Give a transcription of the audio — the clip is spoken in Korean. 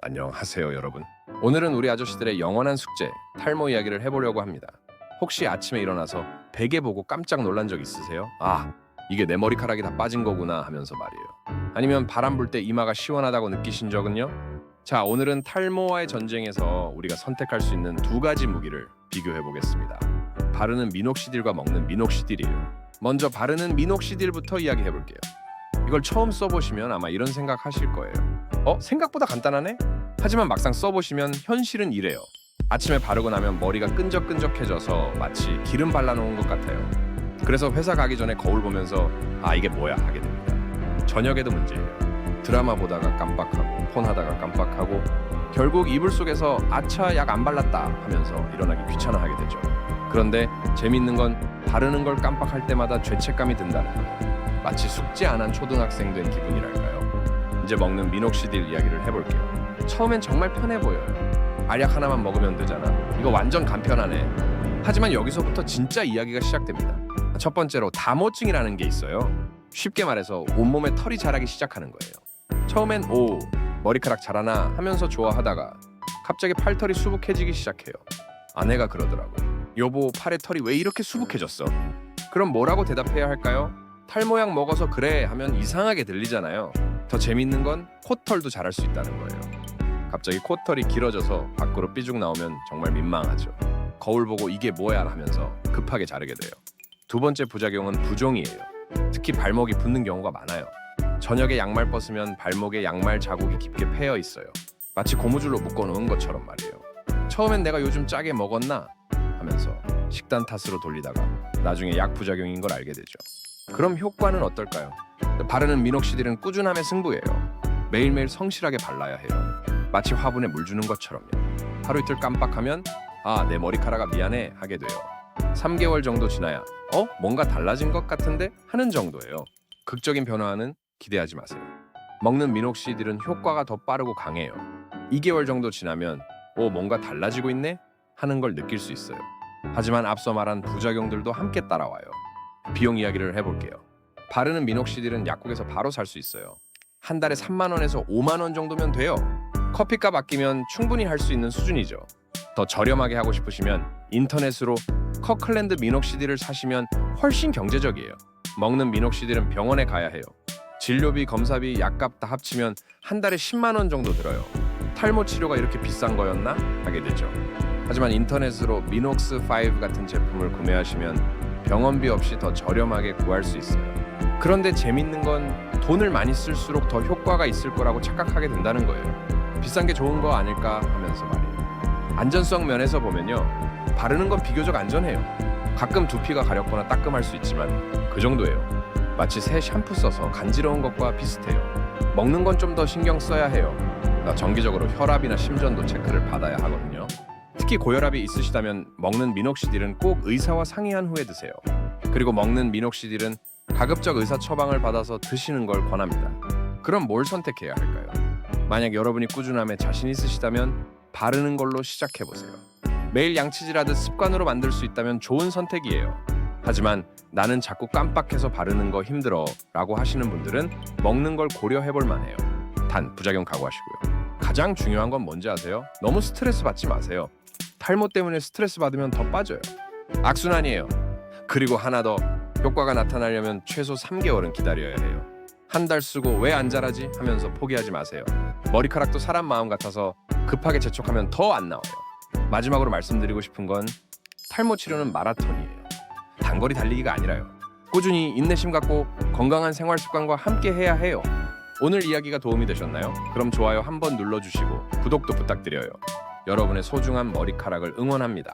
안녕하세요, 여러분. 오늘은 우리 아저씨들의 영원한 숙제, 탈모 이야기를 해보려고 합니다. 혹시 아침에 일어나서 베개 보고 깜짝 놀란 적 있으세요? 아, 이게 내 머리카락이 다 빠진 거구나 하면서 말이에요. 아니면 바람 불 때 이마가 시원하다고 느끼신 적은요? 자, 오늘은 탈모와의 전쟁에서 우리가 선택할 수 있는 두 가지 무기를 비교해 보겠습니다. 바르는 미녹시딜과 먹는 미녹시딜이에요. 먼저 바르는 미녹시딜부터 이야기해 볼게요. 이걸 처음 써보시면 아마 이런 생각 하실 거예요. 생각보다 간단하네? 하지만 막상 써보시면 현실은 이래요. 아침에 바르고 나면 머리가 끈적끈적해져서 마치 기름 발라놓은 것 같아요. 그래서 회사 가기 전에 거울 보면서 아, 이게 뭐야 하게 됩니다. 저녁에도 문제예요. 드라마 보다가 깜빡하고 폰 하다가 깜빡하고 결국 이불 속에서 아차, 약 안 발랐다 하면서 일어나기 귀찮아하게 되죠. 그런데 재밌는 건 바르는 걸 깜빡할 때마다 죄책감이 든다는 거예요. 마치 숙제 안 한 초등학생 된 기분이랄까요. 이제 먹는 미녹시딜 이야기를 해볼게요. 처음엔 정말 편해 보여요. 알약 하나만 먹으면 되잖아. 이거 완전 간편하네. 하지만 여기서부터 진짜 이야기가 시작됩니다. 첫 번째로 다모증이라는 게 있어요. 쉽게 말해서 온몸에 털이 자라기 시작하는 거예요. 처음엔 오, 머리카락 자라나 하면서 좋아하다가 갑자기 팔털이 수북해지기 시작해요. 아내가 그러더라고. 여보, 팔에 털이 왜 이렇게 수북해졌어? 그럼 뭐라고 대답해야 할까요? 탈모약 먹어서 그래 하면 이상하게 들리잖아요. 더 재밌는 건 콧털도 자랄 수 있다는 거예요. 갑자기 콧털이 길어져서 밖으로 삐죽 나오면 정말 민망하죠. 거울 보고 이게 뭐야 하면서 급하게 자르게 돼요. 두 번째 부작용은 부종이에요. 특히 발목이 붓는 경우가 많아요. 저녁에 양말 벗으면 발목에 양말 자국이 깊게 패여 있어요. 마치 고무줄로 묶어놓은 것처럼 말이에요. 처음엔 내가 요즘 짜게 먹었나 하면서 식단 탓으로 돌리다가 나중에 약 부작용인 걸 알게 되죠. 그럼 효과는 어떨까요? 바르는 미녹시딜은 꾸준함의 승부예요. 매일매일 성실하게 발라야 해요. 마치 화분에 물 주는 것처럼요. 하루 이틀 깜빡하면 아, 내 머리카락아 미안해 하게 돼요. 3개월 정도 지나야 뭔가 달라진 것 같은데 하는 정도예요. 극적인 변화는 기대하지 마세요. 먹는 미녹시딜은 효과가 더 빠르고 강해요. 2개월 정도 지나면 뭔가 달라지고 있네 하는 걸 느낄 수 있어요. 하지만 앞서 말한 부작용들도 함께 따라와요. 비용 이야기를 해볼게요. 바르는 미녹시딜은 약국에서 바로 살 수 있어요. 한 달에 3만 원에서 5만 원 정도면 돼요. 커피값 아끼면 충분히 할 수 있는 수준이죠. 더 저렴하게 하고 싶으시면 인터넷으로 커클랜드 미녹시딜을 사시면 훨씬 경제적이에요. 먹는 미녹시딜은 병원에 가야 해요. 진료비, 검사비, 약값 다 합치면 한 달에 10만 원 정도 들어요. 탈모 치료가 이렇게 비싼 거였나? 하게 되죠. 하지만 인터넷으로 미녹스5 같은 제품을 구매하시면 병원비 없이 더 저렴하게 구할 수 있어요. 그런데 재밌는 건 돈을 많이 쓸수록 더 효과가 있을 거라고 착각하게 된다는 거예요. 비싼 게 좋은 거 아닐까 하면서 말이에요. 안전성 면에서 보면요, 바르는 건 비교적 안전해요. 가끔 두피가 가렵거나 따끔할 수 있지만 그 정도예요. 마치 새 샴푸 써서 간지러운 것과 비슷해요. 먹는 건 좀 더 신경 써야 해요. 정기적으로 혈압이나 심전도 체크를 받아야 하거든요. 특히 고혈압이 있으시다면 먹는 미녹시딜은 꼭 의사와 상의한 후에 드세요. 그리고 먹는 미녹시딜은 가급적 의사 처방을 받아서 드시는 걸 권합니다. 그럼 뭘 선택해야 할까요? 만약 여러분이 꾸준함에 자신 있으시다면 바르는 걸로 시작해보세요. 매일 양치질하듯 습관으로 만들 수 있다면 좋은 선택이에요. 하지만 나는 자꾸 깜빡해서 바르는 거 힘들어 라고 하시는 분들은 먹는 걸 고려해볼 만해요. 단, 부작용 각오하시고요. 가장 중요한 건 뭔지 아세요? 너무 스트레스 받지 마세요. 탈모 때문에 스트레스 받으면 더 빠져요. 악순환이에요. 그리고 하나 더, 효과가 나타나려면 최소 3개월은 기다려야 해요. 한 달 쓰고 왜 안 자라지 하면서 포기하지 마세요. 머리카락도 사람 마음 같아서 급하게 재촉하면 더 안 나와요. 마지막으로 말씀드리고 싶은 건 탈모 치료는 마라톤이에요. 단거리 달리기가 아니라요. 꾸준히 인내심 갖고 건강한 생활 습관과 함께 해야 해요. 오늘 이야기가 도움이 되셨나요? 그럼 좋아요 한번 눌러주시고 구독도 부탁드려요. 여러분의 소중한 머리카락을 응원합니다.